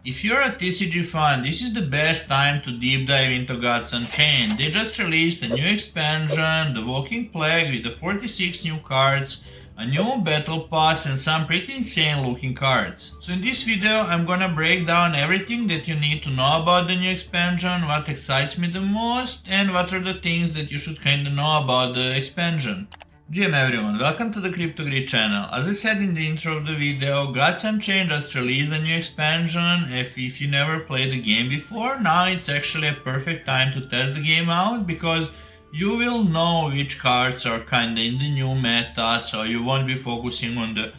If you're a TCG fan, this is the best time to deep dive into Gods Unchained. They just released a new expansion, the Walking Plague, with the 46 new cards, a new battle pass, and some pretty insane looking cards. So in this video I'm gonna break down everything that you need to know about the new expansion, what excites me the most, and what are the things that you should kinda know about the expansion. GM everyone, welcome to the Crypto Grid channel. As I said in the intro of the video, Gods Unchained just released a new expansion. If you never played the game before, now it's actually a perfect time to test the game out, because you will know which cards are kinda in the new meta, so you won't be focusing on the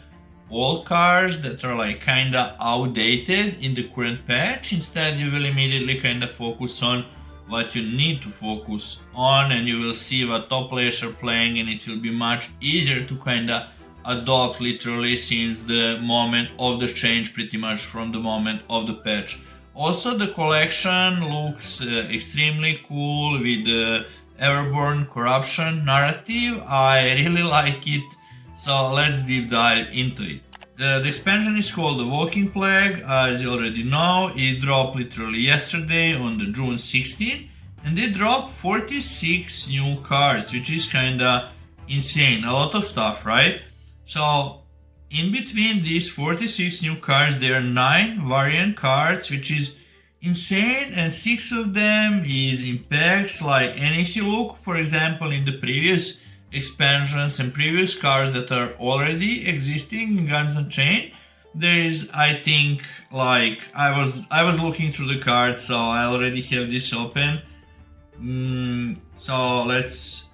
old cards that are like kinda outdated in the current patch. Instead, you will immediately kinda focus on what you need to focus on, and you will see what top players are playing, and it will be much easier to kinda adopt literally since the moment of the change, pretty much from the moment of the patch. Also, the collection looks extremely cool with the Everborn Corruption narrative. I really like it, so let's deep dive into it. The expansion is called the Walking Plague. As you already know, it dropped literally yesterday on the June 16th, and they dropped 46 new cards, which is kinda insane. A lot of stuff, right? So in between these 46 new cards, there are 9 variant cards, which is insane, and 6 of them is in packs. And if you look, for example, in the previous expansions and previous cards that are already existing in Gods Unchained, there is, I think, I was looking through the cards, so I already have this open. So let's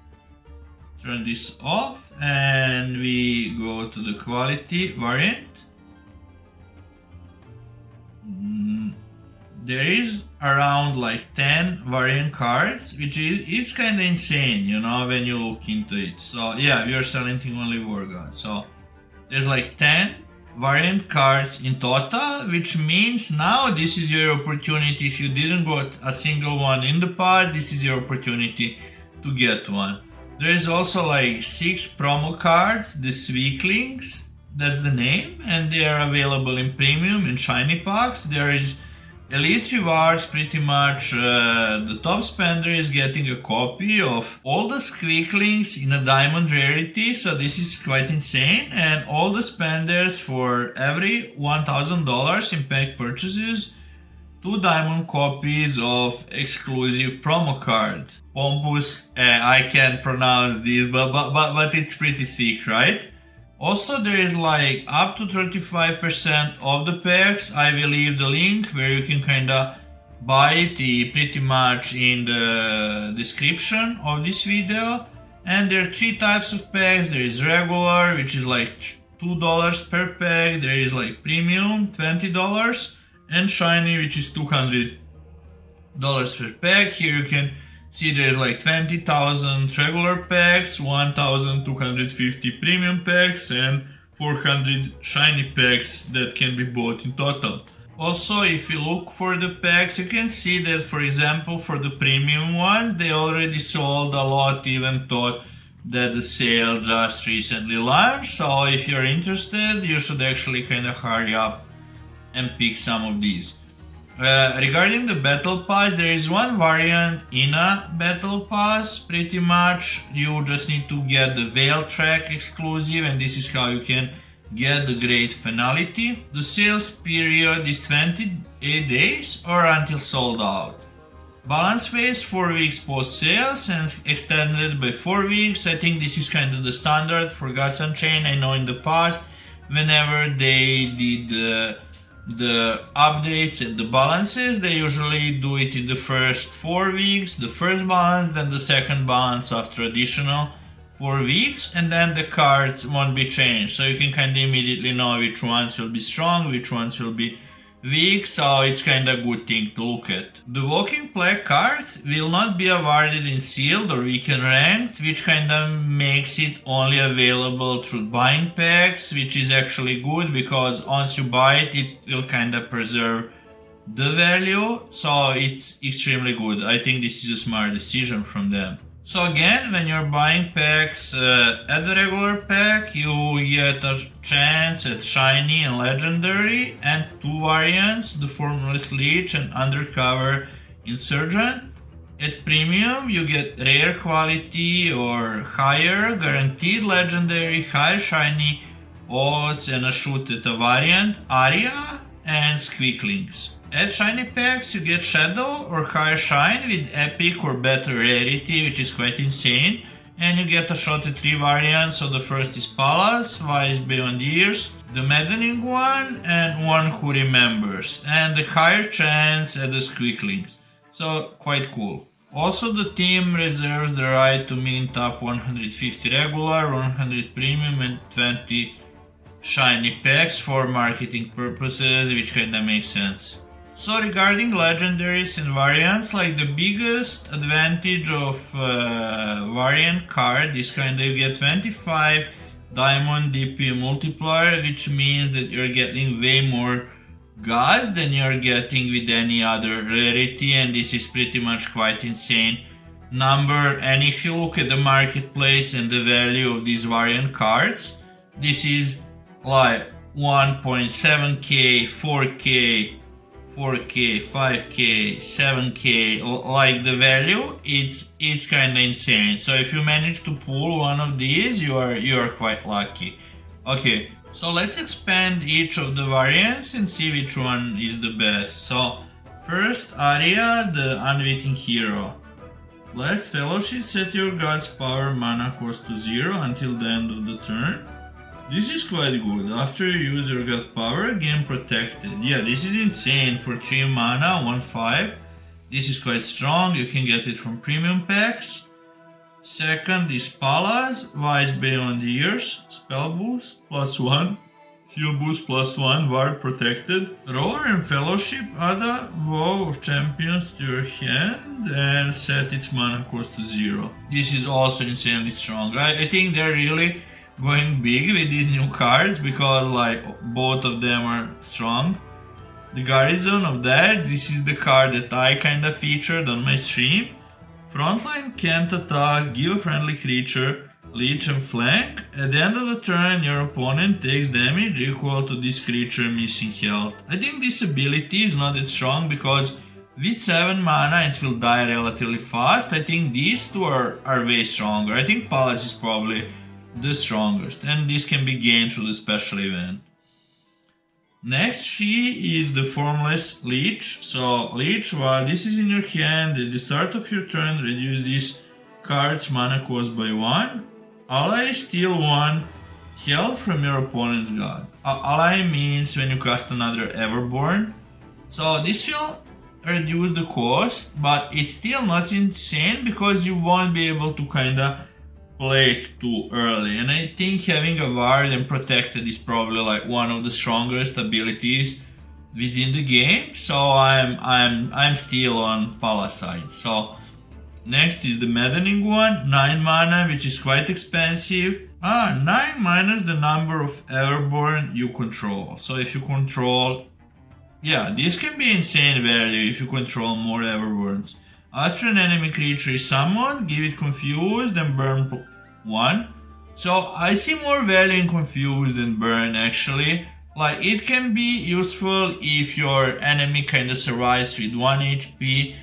turn this off and we go to the quality variant. There is around 10 variant cards, which is it's kind of insane, when you look into it. So yeah, we are selecting only War God. So there's 10 variant cards in total, which means now this is your opportunity. If you didn't got a single one in the past, this is your opportunity to get one. There is also 6 promo cards, the Weaklings, that's the name, and they are available in premium and shiny packs. There is Elite rewards, pretty much the top spender is getting a copy of all the Squeaklings in a diamond rarity, so this is quite insane, and all the spenders for every $1,000 in pack purchases, 2 diamond copies of exclusive promo card. Pompous, I can't pronounce this, but it's pretty sick, right? Also, there is up to 35% of the packs. I will leave the link where you can kinda buy it pretty much in the description of this video. And there are 3 types of packs. There is regular, which is $2 per pack. There is premium, $20, and shiny, which is $200 per pack. Here you can see there's 20,000 regular packs, 1,250 premium packs, and 400 shiny packs that can be bought in total. Also, if you look for the packs, you can see that, for example, for the premium ones, they already sold a lot, even though that the sale just recently launched. So if you're interested, you should actually kind of hurry up and pick some of these. Regarding the battle pass, there is one variant in a battle pass. Pretty much you just need to get the Veil track exclusive, and this is how you can get the Great Finality. The sales period is 28 days or until sold out. Balance phase 4 weeks post sales and extended by 4 weeks. I think this is kind of the standard for Gods Unchained. I know in the past, whenever they did the updates and the balances, they usually do it in the first 4 weeks, the first balance, then the second balance after additional 4 weeks, and then the cards won't be changed, so you can kind of immediately know which ones will be strong, which ones will be weak, so it's kind of a good thing to look at. The Walking Plague cards will not be awarded in sealed or weekend ranked, which kind of makes it only available through buying packs, which is actually good, because once you buy it, it will kind of preserve the value, so it's extremely good. I think this is a smart decision from them. So again, when you're buying packs at the regular pack, you get a chance at Shiny and Legendary, and 2 variants, the Formless Leech and Undercover Insurgent. At Premium, you get Rare Quality or higher, Guaranteed Legendary, higher Shiny, odds and a shoot at a variant, Aria and Squeaklings. At Shiny Packs, you get Shadow or higher Shine with Epic or better Rarity, which is quite insane. And you get a shot at 3 variants, so the first is Palace, Wise Beyond Years, the Maddening one, and One Who Remembers. And the higher chance at the Squeaklings. So, quite cool. Also, the team reserves the right to mint up 150 regular, 100 premium, and 20 shiny packs for marketing purposes, which kinda makes sense. So regarding legendaries and variants, like the biggest advantage of variant card is kinda you get 25 diamond DP multiplier, which means that you're getting way more gods than you're getting with any other rarity, and this is pretty much quite insane number. And if you look at the marketplace and the value of these variant cards, this is like 1.7k, 4k, 4k, 5k, 7k, like the value, it's kind of insane. So if you manage to pull one of these, you are quite lucky. Okay, so let's expand each of the variants and see which one is the best. So first, Aria, the Unwitting Hero. Last Fellowship, set your god's power mana cost to 0 until the end of the turn. This is quite good. After you use your god power, gain protected. Yeah, this is insane for 3 mana, 1/5. This is quite strong, you can get it from premium packs. Second is Palace, Wise Beyond Years, Spell Boost, +1, Heal Boost +1, Ward Protected. Roar and Fellowship, add a Vow of Champions to your hand and set its mana cost to 0. This is also insanely strong. I think they're really going big with these new cards because like both of them are strong. The Garrison of that, this is the card that I kinda featured on my stream. Frontline can't attack, give a friendly creature, leech and flank. At the end of the turn, your opponent takes damage equal to this creature missing health. I think this ability is not that strong because with 7 mana it will die relatively fast. I think these two are way stronger. I think Palace is probably the strongest, and this can be gained through the special event. Next she is the Formless Leech. So Leech, while this is in your hand, at the start of your turn reduce this card's mana cost by 1. Ally steal 1 health from your opponent's god. Ally means when you cast another Everborn. So this will reduce the cost, but it's still not insane because you won't be able to kinda play it too early, and I think having a Ward and Protected is probably like one of the strongest abilities within the game. So I'm still on Palace side. So next is the Maddening one, 9 mana, which is quite expensive. 9 minus the number of Everborn you control. So if you control, yeah, this can be insane value if you control more Everborns. After an enemy creature is summoned, give it Confused and burn 1. So I see more value in Confused than burn actually. Like it can be useful if your enemy kinda survives with 1 HP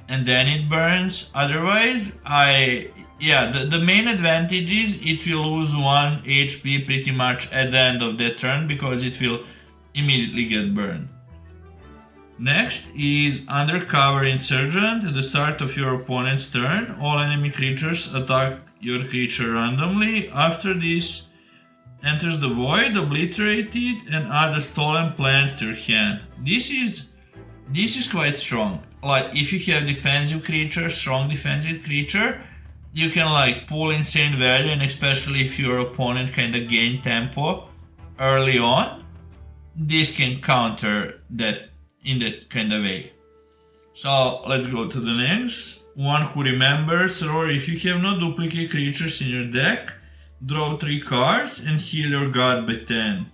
and then it burns. Otherwise, the main advantage is it will lose 1 HP pretty much at the end of that turn because it will immediately get burned. Next is Undercover Insurgent. At the start of your opponent's turn, all enemy creatures attack your creature randomly. After this enters the void, obliterate it and add a Stolen Plants to your hand. This is quite strong. Like if you have defensive creature, strong defensive creature, you can like pull insane value, and especially if your opponent kinda gain tempo early on, this can counter that in that kind of way. So let's go to the next. One Who Remembers. Roar, if you have no duplicate creatures in your deck, draw 3 cards and heal your god by 10.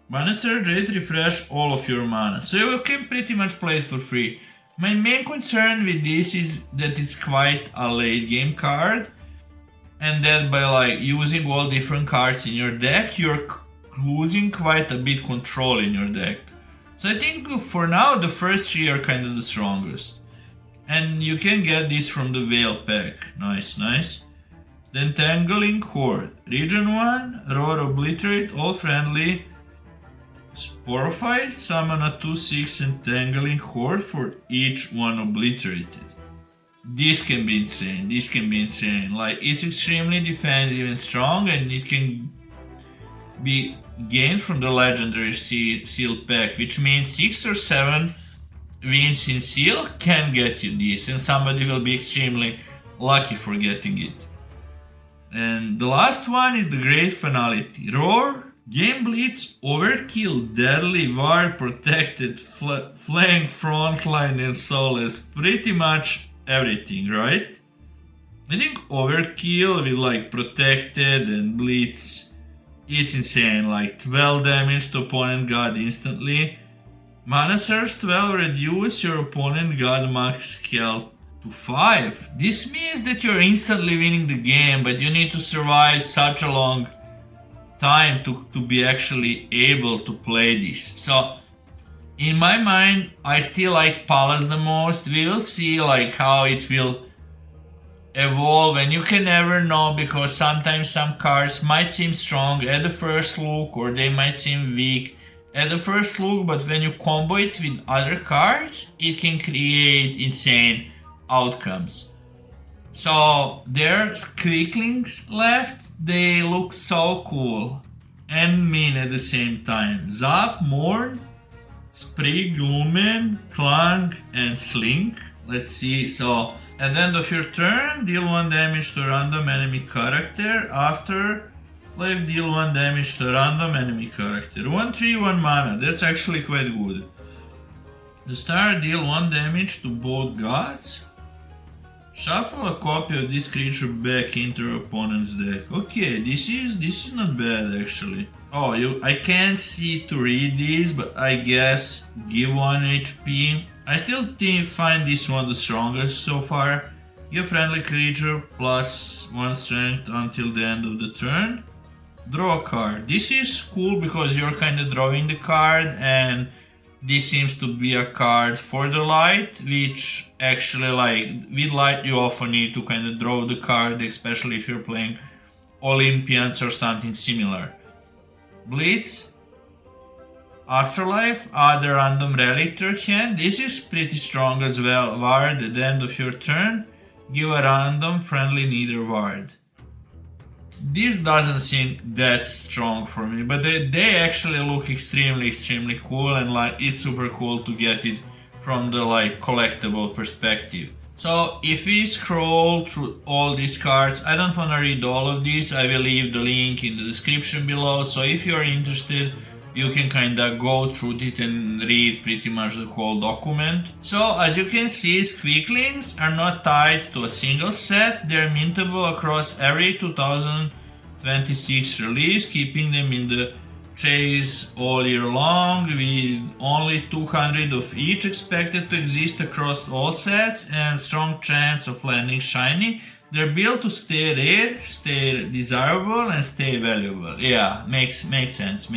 Mana Surge 8, refresh all of your mana. So you can pretty much play it for free. My main concern with this is that it's quite a late game card, and that by like using all different cards in your deck, you're losing quite a bit control in your deck. So I think for now the first three are kind of the strongest. And you can get this from the Veil pack. Nice, nice. The Entangling Horde. Region 1, Roar Obliterate, all friendly. Sporophyte, summon a 2/6 Entangling Horde for each one obliterated. This can be insane, this can be insane. Like, it's extremely defensive and strong, and it can be gained from the Legendary Seal pack, which means 6 or 7 wins in Seal can get you this, and somebody will be extremely lucky for getting it. And the last one is the Great Finality. Roar, Game Blitz, Overkill, Deadly, Ward, Protected, Flank, Frontline, and Solace. Pretty much everything, right? I think Overkill with like Protected and Blitz, it's insane. Like 12 damage to opponent god instantly. Mana Surge 12, reduce your opponent god max health to 5. This means that you're instantly winning the game, but you need to survive such a long time to be actually able to play this. So in my mind, I still like Palace the most. We will see like how it will evolve, and you can never know, because sometimes some cards might seem strong at the first look, or they might seem weak at the first look, but when you combo it with other cards, it can create insane outcomes. So there's Quicklings left. They look so cool and mean at the same time. Zap, Mourn, Sprig, Lumen, Clang, and Slink. Let's see. So at the end of your turn, deal 1 damage to random enemy character. After life, deal 1 damage to random enemy character. 1/3, 1 mana. That's actually quite good. The star, deal 1 damage to both gods. Shuffle a copy of this creature back into your opponent's deck. Okay, this is not bad actually. Oh, I can't see to read this, but I guess give 1 HP. I still find this one the strongest so far. Give friendly creature plus 1 strength until the end of the turn. Draw a card. This is cool because you're kind of drawing the card, and this seems to be a card for the light, which actually, like, with light you often need to kind of draw the card, especially if you're playing Olympians or something similar. Blitz, Afterlife, add a random relic to your hand. This is pretty strong as well. Ward, at the end of your turn, give a random friendly neither ward. This doesn't seem that strong for me, but they actually look extremely cool, and like it's super cool to get it from the like collectible perspective. So if we scroll through all these cards, I don't want to read all of these. I will leave the link in the description below, so if you're interested, you can kinda go through it and read pretty much the whole document. So as you can see, Quicklings are not tied to a single set. They're mintable across every 2026 release, keeping them in the chase all year long, with only 200 of each expected to exist across all sets and strong chance of landing shiny. They're built to stay rare, stay desirable, and stay valuable. Yeah, makes sense.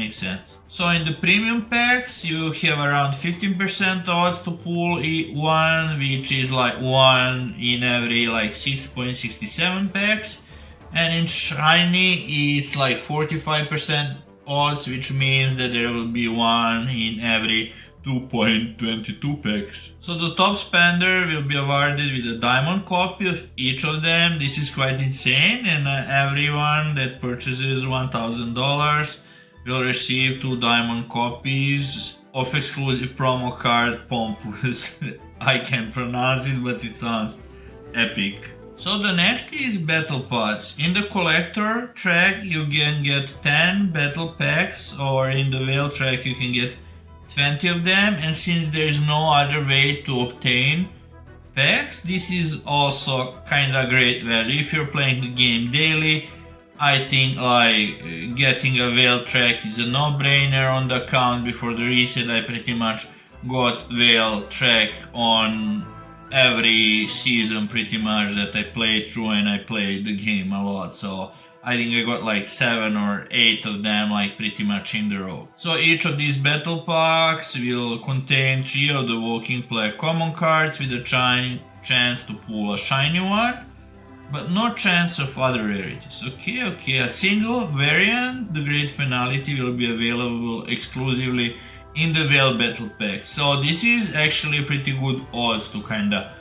So in the premium packs, you have around 15% odds to pull one, which is like 1 in every like 6.67 packs. And in shiny, it's like 45% odds, which means that there will be 1 in every 2.22 packs. So the top spender will be awarded with a diamond copy of each of them. This is quite insane, and everyone that purchases $1,000 will receive 2 diamond copies of exclusive promo card Pompous. I can't pronounce it, but it sounds epic. So the next is Battle Pods. In the Collector track you can get 10 battle packs, or in the Veil track you can get 20 of them, and since there is no other way to obtain packs, this is also kinda great value. If you're playing the game daily, I think like getting a Veil track is a no-brainer. On the account before the reset I pretty much got well track on every season pretty much that I played through, and I played the game a lot. So I think I got like 7 or 8 of them like pretty much in the row. So each of these battle packs will contain 3 of the Walking Plague common cards with a chance to pull a shiny one, but no chance of other rarities. Okay, a single variant, the Great Finality, will be available exclusively in the Whale Battle Pack. So this is actually pretty good odds to kinda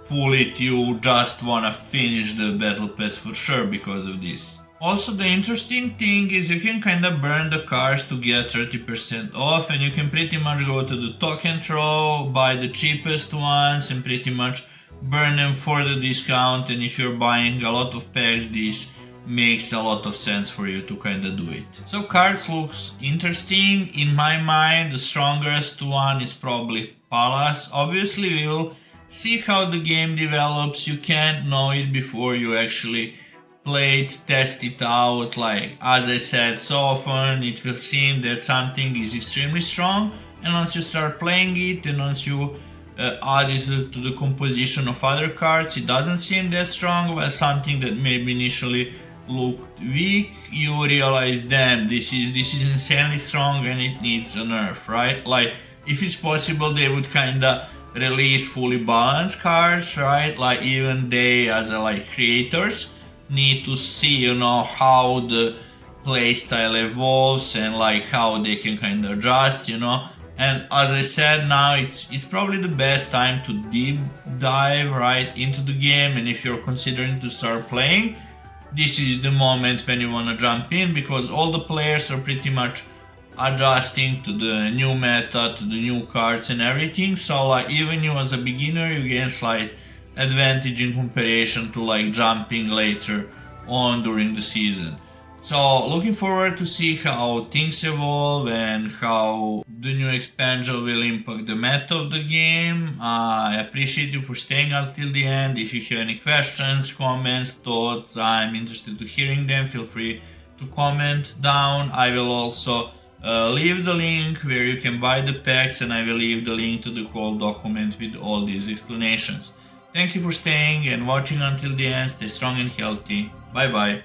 pull it. You just wanna finish the Battle Pass for sure because of this. Also, the interesting thing is you can kinda burn the cards to get 30% off, and you can pretty much go to the token throw, buy the cheapest ones, and pretty much burn them for the discount. And if you're buying a lot of packs, this makes a lot of sense for you to kinda do it. So cards looks interesting. In my mind, the strongest one is probably Palace. Obviously, we will see how the game develops. You can't know it before you actually play it, test it out. Like, as I said, so often it will seem that something is extremely strong, and once you start playing it and once you add it to the composition of other cards, it doesn't seem that strong. But something that maybe initially looked weak, you realize, damn, this is insanely strong and it needs a nerf, right? Like, if it's possible, they would kinda release fully balanced cards, right? Like, even they as creators need to see, how the playstyle evolves and like how they can kind of adjust, And as I said, now it's probably the best time to deep dive right into the game. And if you're considering to start playing, this is the moment when you want to jump in, because all the players are pretty much adjusting to the new meta, to the new cards and everything. So like, even you as a beginner, you gain slight advantage in comparison to like jumping later on during the season. So looking forward to see how things evolve and how the new expansion will impact the meta of the game. I appreciate you for staying until the end. If you have any questions, comments, thoughts, I'm interested to hearing them. Feel free to comment down. I will also leave the link where you can buy the packs, and I will leave the link to the whole document with all these explanations. Thank you for staying and watching until the end. Stay strong and healthy. Bye bye.